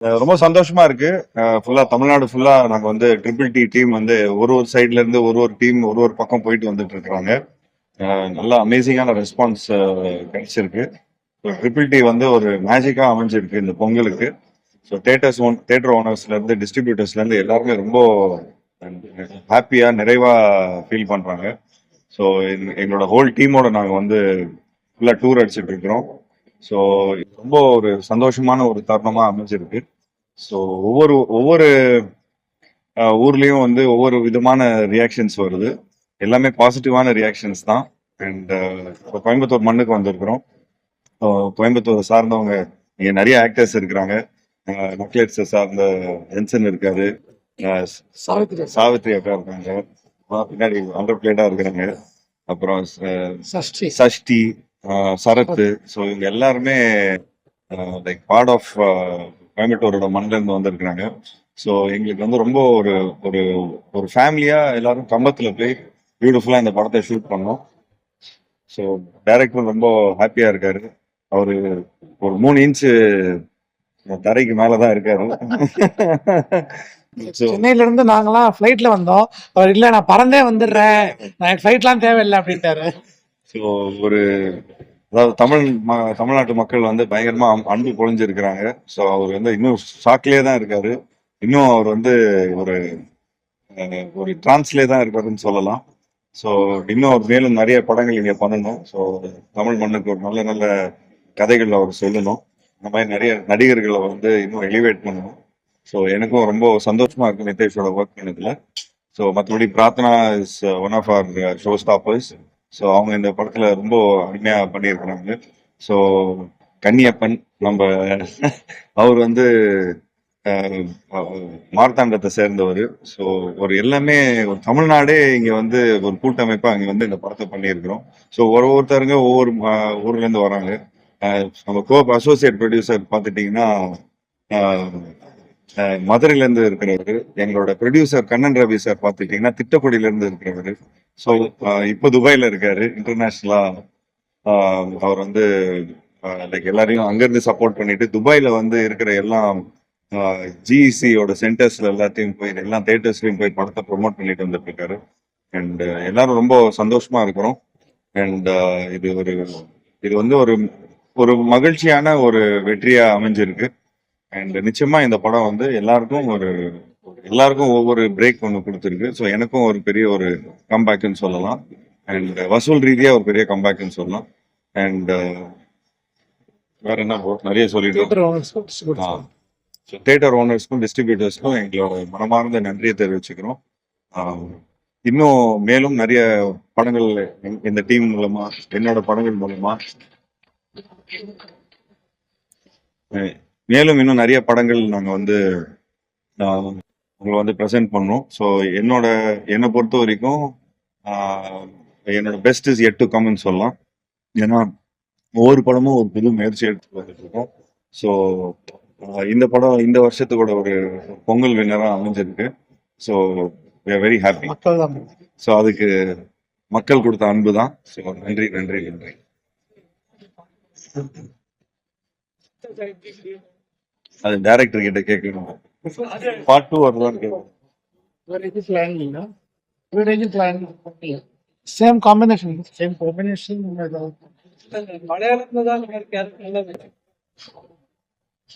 ரொம்ப சந்தோஷமா இருக்கு. ஃபுல்லா தமிழ்நாடு ஃபுல்லா நாங்க வந்து ட்ரிபிள் டி டீம் வந்து ஒரு ஒரு சைட்ல இருந்து ஒரு டீம் ஒரு பக்கம் போயிட்டு வந்துட்டு இருக்காங்க. நல்லா அமேசிங்கான ரெஸ்பான்ஸ் கிடைச்சிருக்கு. ட்ரிபிள் டி வந்து ஒரு மேஜிக்கா அமைஞ்சிருக்கு இந்த பொங்கலுக்கு. ஸோ தேட்டர் ஓனர்ஸ்ல இருந்து டிஸ்ட்ரிபியூட்டர்ஸ்ல இருந்து எல்லாருமே ரொம்ப ஹாப்பியா நிறைவா ஃபீல் பண்றாங்க. ஸோ எங்களோட ஹோல் டீமோட நாங்க வந்து ஃபுல்லா டூர் அடிச்சிட்டு இருக்கிறோம். ஸோ ரொம்ப ஒரு சந்தோஷமான ஒரு தருணமா அமைஞ்சிருக்கு. ஸோ ஒவ்வொரு ஒவ்வொரு ஊர்லயும் வந்து ஒவ்வொரு விதமான ரியாக்ஷன்ஸ் வருது. எல்லாமே பாசிட்டிவான ரியாக்ஷன்ஸ் தான். அண்ட் இப்போ கோயம்புத்தூர் மண்ணுக்கு வந்திருக்கிறோம். கோயம்புத்தூர் சார்ந்தவங்க இங்க நிறைய ஆக்டர்ஸ் இருக்கிறாங்க. நக்லெட்ஸை சார்ந்த ஜென்சன் இருக்காரு, சாவித்ரி அக்கா இருக்காங்க, பின்னாடி அண்டர் பிளேட்டா இருக்கிறாங்க, அப்புறம் சஷ்டி, சரத். ஸோ இவங்க எல்லாருமே லைக் பார்ட் ஆஃப் கோயம்புத்தூரோட மண்ணில இருந்து வந்திருக்கிறாங்க. ஸோ எங்களுக்கு வந்து ரொம்ப ஒரு ஒரு ஒரு ஃபேமிலியா எல்லாரும் கம்பத்துல போய் பியூட்டிஃபுல்லா இந்த படத்தை ஷூட் பண்ணோம். ஸோ டைரக்டர் ரொம்ப ஹாப்பியா இருக்காரு. அவரு ஒரு 3 இன்ச்சு தரைக்கு மேலதான் இருக்காரு. சென்னையில இருந்து நாங்களாம் ஃபிளைட்ல வந்தோம். அவர் இல்ல நான் பறந்தே வந்துடுறேன், நான் ஃபிளைட்லாம் தேவையில்லை அப்படின்ட்டாரு. ஸோ ஒரு அதாவது தமிழ்நாட்டு மக்கள் வந்து பயங்கரமா அன்பு பொழிஞ்சிருக்கிறாங்க. ஸோ அவர் வந்து இன்னும் ஷாக்லேயே தான் இருக்காரு. இன்னும் அவர் வந்து ஒரு ஒரு டிரான்ஸ்லே தான் இருக்காருன்னு சொல்லலாம். ஸோ இன்னும் அவர் மேலும் நிறைய படங்கள் இங்கே பண்ணணும். ஸோ தமிழ் மண்ணுக்கு ஒரு நல்ல நல்ல கதைகள் அவர் சொல்லணும். இந்த மாதிரி நிறைய நடிகர்களை வந்து இன்னும் எலிவேட் பண்ணணும். ஸோ எனக்கும் ரொம்ப சந்தோஷமா இருக்கு நிதேஷோட ஒர்க் பண்ணதுல. ஸோ மற்றபடி Prarthana is one of our show stoppers. So அவங்க இந்த படத்துல ரொம்ப அருமையா பண்ணியிருக்கிறாங்க. ஸோ கன்னியப்பன் நம்ம அவர் வந்து மார்த்தாண்டத்தை சேர்ந்தவர். ஸோ ஒரு எல்லாமே ஒரு தமிழ்நாடே இங்க வந்து ஒரு கூட்டமைப்பா இங்க வந்து இந்த படத்தை பண்ணியிருக்கிறோம். ஸோ ஒருத்தருங்க ஒவ்வொரு ஊர்ல இருந்து வராங்க. நம்ம அசோசியேட் ப்ரொடியூசர் பார்த்துட்டீங்கன்னா மதுரையில இருந்து இருக்கிறவரு. எங்களோட ப்ரொடியூசர் கண்ணன் ரவி சார் பார்த்துட்டீங்கன்னா திட்டக்குடியில இருந்து இருக்கிறவரு. ஸோ இப்போ துபாயில இருக்காரு. இன்டர்நேஷனலா அவர் வந்து லைக் எல்லாரையும் அங்கிருந்து சப்போர்ட் பண்ணிட்டு துபாயில வந்து இருக்கிற எல்லாம் ஜிஇசியோட சென்டர்ஸ்ல எல்லாத்தையும் போய் எல்லா தேட்டர்ஸ்லயும் போய் படத்தை ப்ரொமோட் பண்ணிட்டு வந்துட்டு இருக்காரு. அண்ட் எல்லாரும் ரொம்ப சந்தோஷமா இருக்கிறோம். அண்ட் இது வந்து ஒரு ஒரு மகிழ்ச்சியான ஒரு வெற்றியா அமைஞ்சிருக்கு. அண்ட் நிச்சயமா இந்த படம் வந்து எல்லாருக்கும் ஒவ்வொரு பிரேக் ஒன்று கொடுத்துருக்கு. ஸோ எனக்கும் ஒரு பெரிய ஒரு கம்பேக்னு சொல்லலாம். அண்ட் வசூல் ரீதியா ஒரு பெரிய கம்பேக்னு சொல்லலாம். அண்ட் வேற என்ன நிறைய சொல்லிட்டு தியேட்டர் ஓனர்ஸ்க்கும் டிஸ்ட்ரிபியூட்டர்ஸ்க்கும் எங்களோட மனமார்ந்த நன்றியை தெரிவிச்சுக்கிறோம். இன்னும் மேலும் நிறைய படங்கள் இந்த டீம் மூலமா என்னோட படங்கள் மூலமா மேலும் இன்னும் நிறைய படங்கள் நாங்கள் வந்து உங்களை வந்து ப்ரெசென்ட் பண்ணோம். ஸோ என்னை பொறுத்த வரைக்கும் என்னோட பெஸ்ட் இஸ் எட் டு கம்னு சொல்லலாம். ஏன்னா ஒவ்வொரு படமும் ஒரு புது முயற்சி எடுத்து வந்துட்டு இருக்கோம். ஸோ இந்த படம் இந்த வருஷத்துக்கூட ஒரு பொங்கல் வின்னராக அமைஞ்சிருக்கு. So we are very happy. So அதுக்கு மக்கள் கொடுத்த அன்பு தான். ஸோ நன்றி நன்றி நன்றி. அது டைரக்டர் கிட்ட கேட்கணும். பார்ட் 2 வருதான்னு கேட்கணும். Same combination. மலையாளத்துல தான்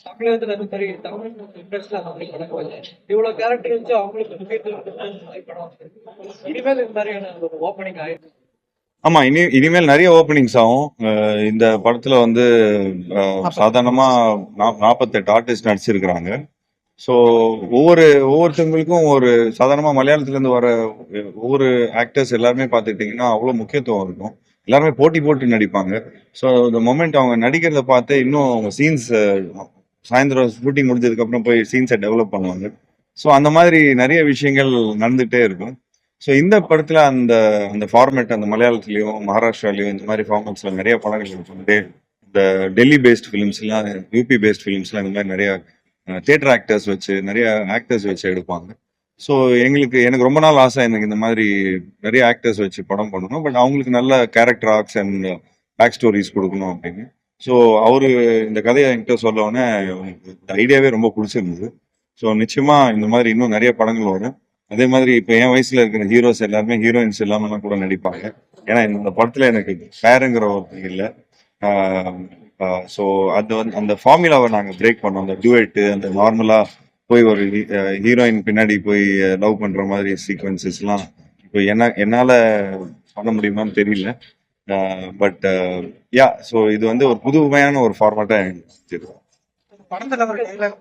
தமிழகத்துல தமிழ் இண்டஸ்ட்ரியில இவ்வளவு கேரக்டர் இருந்துச்சு அவங்களுக்கு இனிமேல் இந்த மாதிரியான ஓப்பனிங் ஆயிருக்கு. ஆமா, இனிமேல் நிறைய ஓப்பனிங்ஸ் ஆகும். இந்த படத்துல வந்து சாதாரணமா 48 ஆர்டிஸ்ட் நடிச்சிருக்கிறாங்க. ஸோ ஒவ்வொருத்தவங்களுக்கும் ஒரு சாதாரணமா மலையாளத்துல இருந்து வர ஒவ்வொரு ஆக்டர்ஸ் எல்லாருமே பார்த்துக்கிட்டிங்கன்னா அவ்வளோ முக்கியத்துவம் இருக்கும். எல்லாருமே போட்டு நடிப்பாங்க. ஸோ இந்த மொமெண்ட் அவங்க நடிக்கிறத பார்த்து இன்னும் அவங்க சீன்ஸ் சாயந்தரம் ஷூட்டிங் முடிஞ்சதுக்கு அப்புறம் போய் சீன்ஸை டெவலப் பண்ணுவாங்க. ஸோ அந்த மாதிரி நிறைய விஷயங்கள் நடந்துகிட்டே இருக்கும். ஸோ இந்த படத்துல அந்த அந்த ஃபார்மேட் அந்த மலையாளத்துலயும் மகாராஷ்டிராலையும் இந்த மாதிரி ஃபார்மேட்ஸ்ல நிறைய படங்கள் இருக்கும். இந்த டெல்லி பேஸ்ட் ஃபிலிம்ஸ்லாம், யூபி பேஸ்ட் ஃபிலிம்ஸ்லாம் இந்த மாதிரி நிறைய தியேட்டர் ஆக்டர்ஸ் வச்சு நிறைய ஆக்டர்ஸ் வச்சு எடுப்பாங்க. ஸோ எனக்கு ரொம்ப நாள் ஆசை எனக்கு இந்த மாதிரி நிறைய ஆக்டர்ஸ் வச்சு படம் பண்ணணும். பட் அவங்களுக்கு நல்ல character arcs and back stories கொடுக்கணும் அப்படின்னு. ஸோ அவரு இந்த கதையை என்கிட்ட சொல்ல உடனே இந்த ஐடியாவே ரொம்ப பிடிச்சிருந்தது. ஸோ நிச்சயமா இந்த மாதிரி இன்னும் நிறைய படங்கள் வரும். அதே மாதிரி இப்போ என் வயசுல இருக்கிற ஹீரோஸ் எல்லாருமே ஹீரோயின்ஸ் இல்லாமலாம் கூட நடிப்பாங்க. ஏன்னா இந்த படத்துல எனக்கு பேருங்கிற ஒருத்தங்க இல்லை. ஸோ அது வந்து அந்த ஃபார்முலாவை நாங்கள் பிரேக் பண்ணோம். அந்த டுவெட்டு, அந்த நார்மலா போய் ஒரு ஹீரோயின் பின்னாடி போய் லவ் பண்ற மாதிரி சீக்வன்சஸ்லாம் இப்போ என்னால பண்ண முடியுமான்னு தெரியல. பட் யா, ஸோ இது வந்து ஒரு புதுமையான ஒரு ஃபார்மேட்டா எனக்கு தெரியும். படத்துல வர dialogue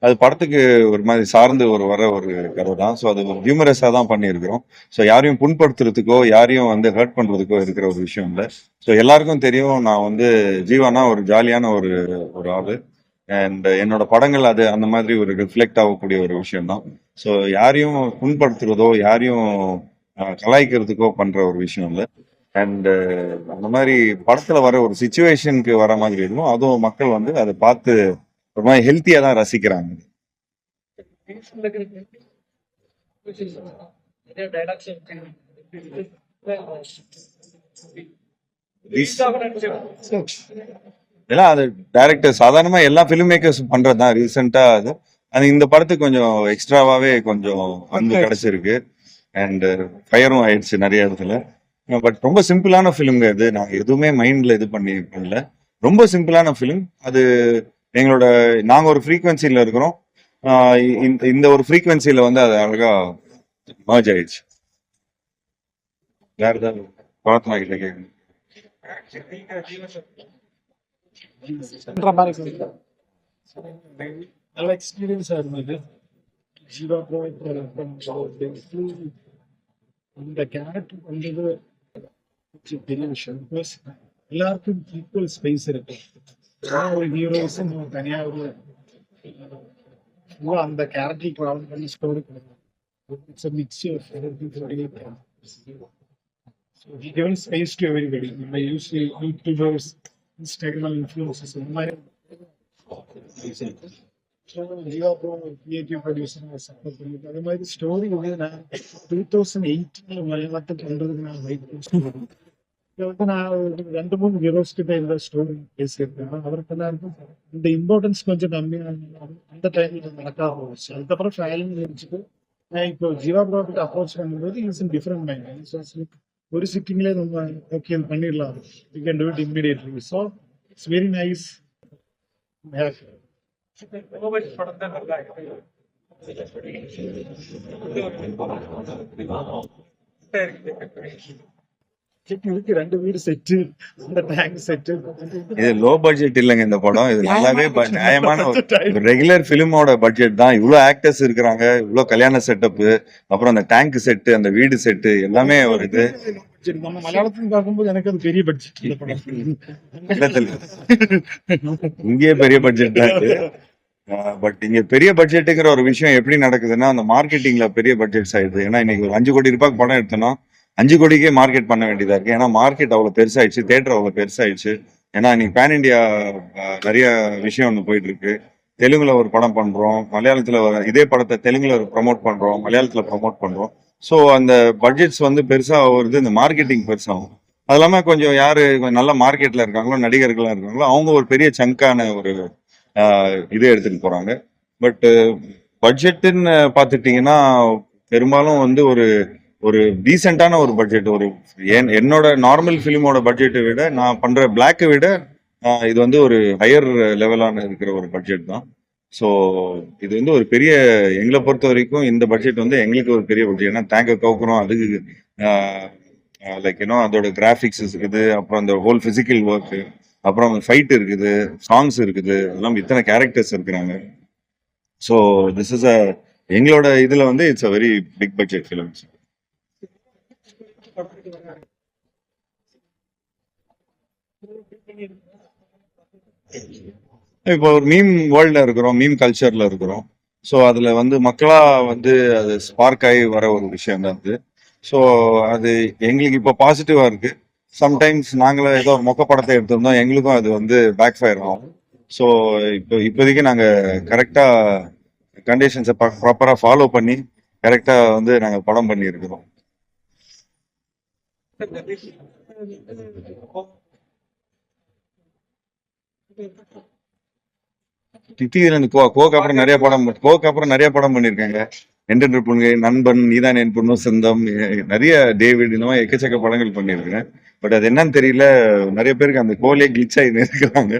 அது படத்துக்கு ஒரு மாதிரி சார்ந்து வர ஒரு கதை தான். ஸோ அது ஒரு ஹியூமரஸாக தான் பண்ணியிருக்கிறோம். ஸோ யாரையும் புண்படுத்துறதுக்கோ யாரையும் வந்து ஹர்ட் பண்ணுறதுக்கோ இருக்கிற ஒரு விஷயம் இல்லை. ஸோ எல்லாருக்கும் தெரியும் நான் வந்து ஜீவானா ஒரு ஜாலியான ஒரு ஒரு ஆள். அண்ட் என்னோட படங்கள் அது அந்த மாதிரி ஒரு ரிஃப்ளெக்ட் ஆகக்கூடிய ஒரு விஷயம் தான். ஸோ யாரையும் புண்படுத்துறதோ யாரையும் கலாய்க்கிறதுக்கோ பண்ணுற ஒரு விஷயம் இல்லை. அண்ட் அந்த மாதிரி படத்தில் வர ஒரு சுச்சுவேஷனுக்கு வர மாதிரி இருக்கும். அதுவும் மக்கள் வந்து அதை பார்த்து ஒரு மாதிரி ஹெல்த்தியாக தான் ரசிக்கிறாங்க. நிறைய டைலாக்ஸ் எல்லாம் அது டைரக்டர் சாதாரணமா எல்லா ஃபிலிம் மேக்கர்ஸ் பண்றது தான் ரீசெண்டா. அது அது இந்த படத்துக்கு கொஞ்சம் எக்ஸ்ட்ராவாவே கொஞ்சம் அன்பு கிடைச்சிருக்கு. அண்ட் ஃபயரும் ஆயிடுச்சு நிறைய இடத்துல. பட் ரொம்ப சிம்பிளான ஃபிலிம்ங்க இது. நாங்க எதுவுமே மைண்ட்ல இது பண்ணல. ரொம்ப சிம்பிளான ஃபிலிம் அது. எங்களோட நாங்க ஒரு ஃப்ரீக்வன்சில இருக்கிறோம். இந்த ஒரு ஃப்ரீக்வன்சில வந்து அது அழகா மர்ஜ் ஆயிடுச்சு. வேற ஏதாவது பிரார்த்தனா கிட்ட கேட்கணும். பண்ற மாதிரி இருக்கு. நல்ல எக்ஸ்பீரியன்ஸா இருந்தது. ஜீவா ப்ரோ இந்த கேரக்டர் வந்தது பெரிய விஷயம். பிளஸ் எல்லாருக்கும் ஈக்குவல் ஸ்பேஸ் இருக்கு. ஒரு ஹீரோஸும் தனியா ஒரு அந்த கேரக்டர் ட்ராவல் பண்ணி ஸ்டோரி கொடுக்கும். It's a mixture of everything for it. So he given space to everybody. நம்ம யூடியூபர்ஸ், இன்ஸ்டாகிராம் இன்ஃப்ளூயன்சர்ஸ் இந்த மாதிரி Jeeva bro creative producer support பண்ணிட்டு அதே மாதிரி ஸ்டோரி வந்து நான் 2018 மலையாளத்தில் பண்றதுக்கு நான் வெயிட் பண்ணிட்டு இதை வந்து நான் ஒரு 2-3 ஹீரோஸ் கிட்ட இந்த ஸ்டோரி பேசியிருக்கேன். அவருக்கு எல்லாருக்கும் இந்த இம்பார்ட்டன்ஸ் கொஞ்சம் கம்மியாக அந்த டைம்ல நடக்காம போச்சு. அதுக்கப்புறம் ஃபைலிங் வச்சுட்டு நான் இப்போ ஜீவா ப்ரோ கிட்ட அப்ரோச் பண்ணும்போது இட்ஸ் இன் டிஃப்ரெண்ட் மைண்ட். ஒரு சிட்டிங்லேயே நம்ம ஓகே இது பண்ணிடலாம். You can do it இம்மிடியேட்லி. So it's very nice. படத்தை நல்லா இதுக்கு 2 வீடு செட்டு, அந்த டேங்க் செட்டு. இது லோ பட்ஜெட் இல்லைங்க இந்த படம். இது நல்லாவே நியாயமான ஒரு ரெகுலர் பிலிமோட பட்ஜெட் தான். இவ்வளோ ஆக்டர்ஸ் இருக்கிறாங்க, இவ்வளோ கல்யாண செட்டப், அப்புறம் அந்த டேங்க் செட்டு, அந்த வீடு செட்டு எல்லாமே ஒரு இது. நம்ம மலையாளத்துல பார்க்கும்போது எனக்கு அது பெரிய பட்ஜெட் இந்த படம். இங்கேயே பெரிய பட்ஜெட் தான் இது. பட் இங்க பெரிய பட்ஜெட்டுங்கிற ஒரு விஷயம் எப்படி நடக்குதுன்னா அந்த மார்க்கெட்டிங்ல பெரிய பட்ஜெட்ஸ் ஆயிடுது. ஏன்னா இன்னைக்கு ஒரு 5 கோடி ரூபாய்க்கு படம் எடுத்தோம்னா 5 கோடிக்கே மார்க்கெட் பண்ண வேண்டியதா இருக்கு. ஏன்னா மார்க்கெட் அவ்வளவு பெருசாயிடுச்சு, தேட்டர் அவ்வளவு பெருசாயிடுச்சு. ஏன்னா இன்னைக்கு பேன் இண்டியா நிறைய விஷயம் ஒன்று போயிட்டு இருக்கு. தெலுங்குல ஒரு படம் பண்றோம், மலையாளத்துல இதே படத்தை தெலுங்குல ப்ரமோட் பண்றோம், மலையாளத்துல ப்ரமோட் பண்றோம். ஸோ அந்த பட்ஜெட்ஸ் வந்து பெருசா வருது, இந்த மார்க்கெட்டிங் பெருசாகும். அது இல்லாம கொஞ்சம் யாரு நல்ல மார்க்கெட்ல இருக்காங்களோ, நடிகர்களா இருக்காங்களோ, அவங்க ஒரு பெரிய சங்கான ஒரு இதே எடுத்துட்டு போறாங்க. பட் பட்ஜெட்டுன்னு பார்த்துட்டீங்கன்னா பெரும்பாலும் வந்து ஒரு ஒரு டீசெண்டான ஒரு பட்ஜெட். ஒரு என்னோட நார்மல் ஃபிலிமோட பட்ஜெட்டை விட நான் பண்ற பிளாக்கை விட இது வந்து ஒரு ஹையர் லெவலான இருக்கிற ஒரு பட்ஜெட் தான். ஸோ இது வந்து ஒரு பெரிய, எங்களை பொறுத்த வரைக்கும் இந்த பட்ஜெட் வந்து எங்களுக்கு ஒரு பெரிய பட்ஜெட். ஏன்னா டேங்கை கவுக்குறோம், அதுக்கு லைக் ஏன்னோ அதோட கிராஃபிக்ஸ் இருக்குது, அப்புறம் அந்த ஹோல் பிசிக்கல் ஒர்க்கு, அப்புறம் ஃபைட் இருக்குது, சாங்ஸ் இருக்குது, எல்லாம் இத்தனை கேரக்டர்ஸ் இருக்கிறாங்க. ஸோ திஸ் இஸ் எங்களோட இதுல வந்து it's a very big budget films. இப்போ ஒரு மீம் வேர்ல்ட்ல இருக்கிறோம், மீம் கல்ச்சர்ல இருக்கிறோம். ஸோ அதுல வந்து மக்களா வந்து அது ஸ்பார்க் ஆகி வர ஒரு விஷயம் தான் அது. ஸோ அது எங்களுக்கு இப்போ பாசிட்டிவா இருக்கு. சம்டைம்ஸ் நாங்களே ஏதோ ஒரு மொக்க படத்தை எடுத்திருந்தோம், எங்களுக்கும் அது வந்து பேக் ஃபயர் ஆகும். ஸோ இப்போதைக்கு நாங்கள் கரெக்டாக கண்டிஷன்ஸை ப்ராப்பராக ஃபாலோ பண்ணி கரெக்டாக வந்து நாங்கள் படம் பண்ணியிருக்கிறோம். தித்தீரன் கோக்கு அப்புறம் நிறைய படம் பண்ணியிருக்காங்க. என்டென்டர் பொண்ணுங்க, நண்பன், நீதான் என் பொண்ணு, சொந்தம், நிறைய டேவிட், இந்த மாதிரி எக்கச்சக்க படங்கள் பண்ணியிருக்கேன். பட் அது என்னன்னு தெரியல, நிறைய பேருக்கு அந்த கோலே கிளிச் ஆகி இருக்கிறாங்க.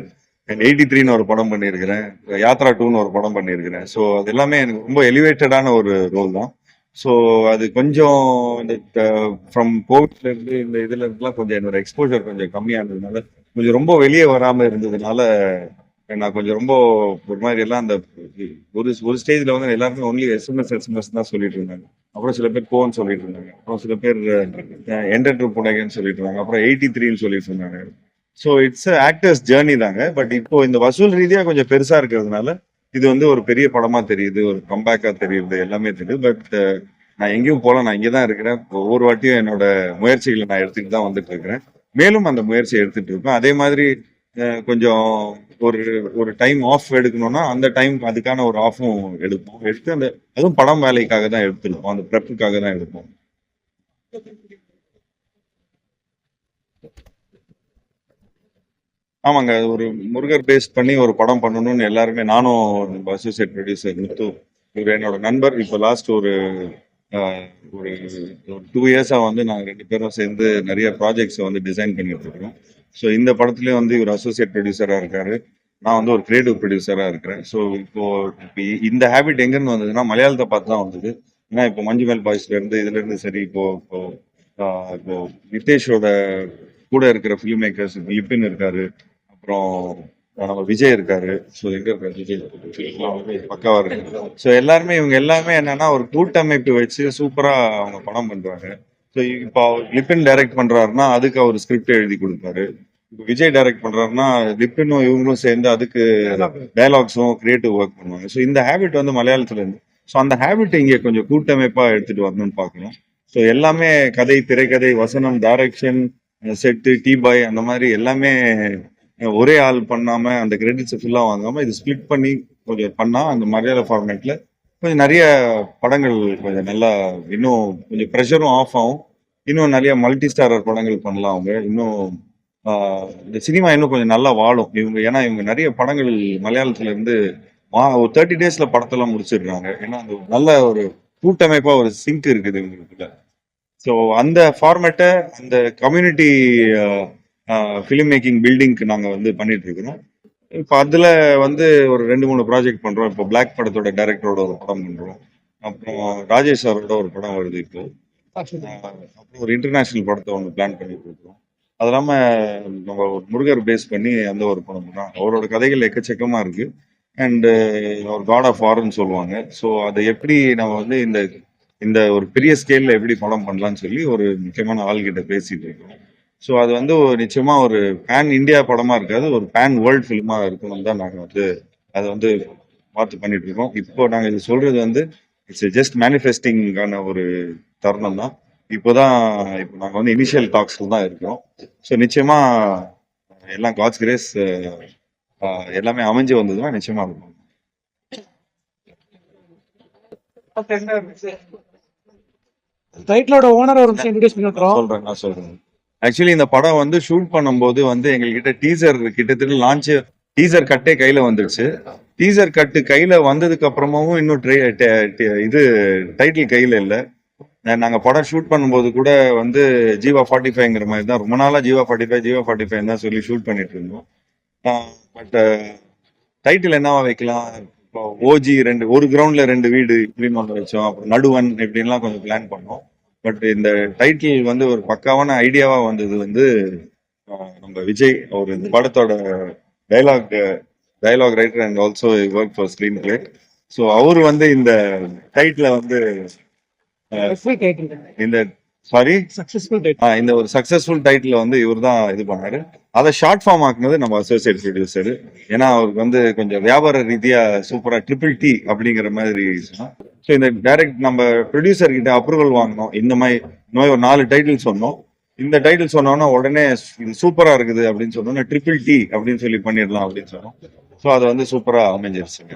83ன்னு ஒரு படம் பண்ணியிருக்கிறேன், யாத்ரா 2ன்னு ஒரு படம் பண்ணியிருக்கிறேன். ஸோ அது எல்லாமே எனக்கு ரொம்ப எலிவேட்டடான ஒரு ரோல் தான். ஸோ அது கொஞ்சம் இந்த ஃப்ரம் கோவிட்ல இருந்து இந்த இதுல இருந்துலாம் கொஞ்சம் என்னோட எக்ஸ்போஜர் கொஞ்சம் கம்மியானதுனால, கொஞ்சம் ரொம்ப வெளியே வராம இருந்ததுனால நான் கொஞ்சம் ரொம்ப ஒரு மாதிரி எல்லாம் அந்த ஒரு ஸ்டேஜ்ல வந்து எல்லாருமே ஒன்லி எஸ்எம்எஸ் தான் சொல்லிட்டு இருந்தாங்க. அப்புறம் சில பேர் கோன்னு சொல்லிட்டு இருந்தாங்க, அப்புறம் சில பேர் என்டர்டர் புனகன்னு சொல்லிட்டு இருந்தாங்க, அப்புறம் 83ன்னு சொல்லிட்டு இருந்தாங்க. ஸோ இட்ஸ் ஆக்டர்ஸ் ஜேர்னி தாங்க. பட் இப்போ இந்த வசூல் ரீதியா கொஞ்சம் பெருசா இருக்கிறதுனால இது வந்து ஒரு பெரிய படமா தெரியுது, ஒரு கம்பேக்கா தெரியுது, எல்லாமே தெரியுது. பட் நான் எங்கேயும் போல, நான் இங்கே தான் இருக்கிறேன். ஒவ்வொரு வாட்டியும் என்னோட முயற்சிகளை நான் எடுத்துட்டு தான் வந்துட்டு இருக்கிறேன். மேலும் அந்த முயற்சியை எடுத்துட்டு இருக்கேன். அதே மாதிரி கொஞ்சம் ஒரு ஒரு டைம் ஆஃப் எடுக்கணும்னா அந்த டைம் அதுக்கான ஒரு ஆஃபும் எடுத்து அந்த அதுவும் படம் வேலைக்காக தான் எடுத்துருப்போம், அந்த ப்ரெப்புக்காக தான் எடுப்போம். ஆமாங்க, ஒரு முருகர் பேஸ்ட் பண்ணி ஒரு படம் பண்ணணும்னு எல்லாருமே, நானும் அசோசியேட் ப்ரொடியூசர் முத்து, இவர் என்னோட நண்பர். இப்போ லாஸ்ட் ஒரு ஒரு 2 இயர்ஸா வந்து நாங்கள் 2 பேரும் சேர்ந்து நிறைய ப்ராஜெக்ட்ஸை வந்து டிசைன் பண்ணிட்டு இருக்கிறோம். ஸோ இந்த படத்துலேயும் வந்து இவர் அசோசியேட் ப்ரொடியூசராக இருக்காரு, நான் வந்து ஒரு கிரியேட்டிவ் ப்ரொடியூசராக இருக்கிறேன். ஸோ இப்போ இந்த ஹேபிட் எங்கேருந்து வந்ததுன்னா மலையாளத்தை பார்த்து தான் வந்தது. ஏன்னா இப்போ மஞ்சுமேல் பாய்ஸ்ல இருந்து இதுல இருந்து சரி, இப்போ நிதேஷோட கூட இருக்கிற ஃபிலிம் மேக்கர்ஸ், லிப்பின் இருக்காரு, அப்புறம் நம்ம விஜய் இருக்காரு. ஸோ எங்க இருக்காரு விஜய், பக்காவா இருக்கு. ஸோ இவங்க எல்லாமே என்னன்னா ஒரு கூட்டமைப்பு வச்சு சூப்பரா அவங்க படம் பண்றாங்க. ஸோ இப்போ லிப்பின் டைரக்ட் பண்றாருன்னா அதுக்கு அவர் ஸ்கிரிப்ட் எழுதி கொடுப்பாரு. இப்போ விஜய் டைரக்ட் பண்றாருன்னா லிப்பினும் இவங்களும் சேர்ந்து அதுக்கு டயலாக்ஸும் கிரியேட்டிவ் ஒர்க் பண்ணுவாங்க. ஸோ இந்த ஹேபிட் வந்து மலையாளத்துல இருந்து, ஸோ அந்த ஹேபிட் இங்கே கொஞ்சம் கூட்டமைப்பா எடுத்துட்டு வரணும்னு பார்க்கணும். ஸோ எல்லாமே கதை, திரைக்கதை, வசனம், டைரக்ஷன், செட்டு, டீ பாய், அந்த மாதிரி எல்லாமே ஒரே ஆள் பண்ணாம அந்த கிரெடிட்ஸ் ஃபுல்லா வாங்காம இது ஸ்பிளிட் பண்ணி கொஞ்சம் பண்ணா அந்த மலையாள ஃபார்மேட்ல கொஞ்சம் நிறைய படங்கள் கொஞ்சம் நல்லா, இன்னும் கொஞ்சம் ப்ரெஷரும் ஆஃப் ஆகும். இன்னும் நிறைய மல்டி ஸ்டாரர் படங்கள் பண்ணலாம் அவங்க. இன்னும் இந்த சினிமா இன்னும் கொஞ்சம் நல்லா வாழும் இவங்க. ஏன்னா இவங்க நிறைய படங்கள் மலையாளத்துல இருந்து ஒரு 30 டேஸ்ல படத்தெல்லாம் முடிச்சிடுறாங்க. ஏன்னா அந்த நல்ல ஒரு கூட்டமைப்பா ஒரு சிங்க் இருக்குது இவங்களுக்குள்ள. ஸோ அந்த ஃபார்மேட்டை அந்த கம்யூனிட்டி ஃபிலிம் மேக்கிங் பில்டிங்க்கு நாங்கள் வந்து பண்ணிட்டு இருக்கிறோம். இப்போ அதில் வந்து ஒரு 2-3 ப்ராஜெக்ட் பண்ணுறோம். இப்போ பிளாக் படத்தோட டைரக்டரோட ஒரு படம் பண்ணுறோம், அப்புறம் ராஜேஷ் சாரோட ஒரு படம் வருது இப்போ, அப்புறம் ஒரு இன்டர்நேஷ்னல் படத்தை ஒன்று பிளான் பண்ணிட்டு இருக்கோம். அது இல்லாமல் நம்ம ஒரு முருகர் பேஸ் பண்ணி அந்த ஒரு படம் பண்ணுறோம். அவரோட கதைகள் எக்கச்சக்கமாக இருக்குது. அண்டு ஒரு காட் ஆஃப் வார்ன்னு சொல்லுவாங்க. ஸோ அதை எப்படி நம்ம வந்து இந்த ஒரு பெரிய ஸ்கேலில் எப்படி படம் பண்ணலான்னு சொல்லி ஒரு முக்கியமான ஆள்கிட்ட பேசிட்டு இருக்கோம். ஸோ அது வந்து நிச்சயமா ஒரு பேன் இந்தியா படமா இருக்காது, ஒரு பேன் வேர்ல்ட் ஃபிலிமா இருக்கணும் தான் நாங்கள் வந்து அதை வந்து பார்த்து பண்ணிட்டு இருக்கோம். இப்போ நாங்கள் இது சொல்றது வந்து இட்ஸ் ஜஸ்ட் மேனிஃபெஸ்டிங்கான ஒரு தருணம் தான். இப்போ நாங்கள் வந்து இனிஷியல் டாக்ஸ்ல தான் இருக்கிறோம். ஸோ நிச்சயமா எல்லாம் காட்ஸ் கிரேஸ் எல்லாமே அமைஞ்சு வந்ததுன்னா நிச்சயமா இருக்கும். டைட்டிலோட ஓனர் ஒரு விஷயம் இன்ட்ரோடியூஸ் பண்ணி விட்டுறோம். நான் சொல்றேன். ஆக்சுவலி இந்த படம் வந்து ஷூட் பண்ணும்போது வந்து எங்ககிட்ட டீசர் கிட்டத்தட்ட லான்ச் டீசர் கட்டே கையில வந்துடுச்சு. டீசர் கட்டு கையில வந்ததுக்கு அப்புறமாவும் இன்னும் இது டைட்டில் கையில இல்லை. நாங்க படம் ஷூட் பண்ணும்போது கூட வந்து ஜீவா 45ங்கிற மாதிரி தான் ரொம்ப நாளா ஜீவா 45 தான் சொல்லி ஷூட் பண்ணிட்டு இருந்தோம். பட் டைட்டில் என்னவா வைக்கலாம், இப்போ ஓஜி ஒரு கிரவுண்ட்ல 2 வீடு இப்படின்னு ஒன்று வச்சோம், அப்புறம் நடுவன் இப்படின்லாம் கொஞ்சம் பிளான் பண்ணோம். பட் இந்த டைட்டில் வந்து ஒரு பக்காவான ஐடியாவா வந்தது வந்து நம்ம விஜய், அவர் இந்த படத்தோட dialogue writer and also work for screen play. So அவரு வந்து இந்த டைட்டில வந்து இந்த இந்த ஒரு சக்சஸ்ஃபுல் டைட்டில் வந்து இவர் தான் இது பண்ணாரு. அதை ஷார்ட் ஃபார்ம் ஆக்குனது நம்ம அசோசியேட் ப்ரொடியூசர். ஏன்னா அவருக்கு வந்து கொஞ்சம் வியாபார ரீதியா சூப்பரா TTT அப்படிங்கிற மாதிரி. ஸோ இந்த டைரக்ட் நம்ம ப்ரொடியூசர் கிட்ட அப்ரூவல் வாங்கினோம். இந்த மாதிரி ஒரு 4 டைட்டில் சொன்னோம். இந்த டைட்டில் சொன்னோன்னா உடனே இது சூப்பரா இருக்குது அப்படின்னு சொன்னோன்னா TTT அப்படின்னு சொல்லி பண்ணிடலாம் அப்படின்னு சொன்னோம். ஸோ அது வந்து சூப்பரா அமைஞ்சிருச்சுங்க.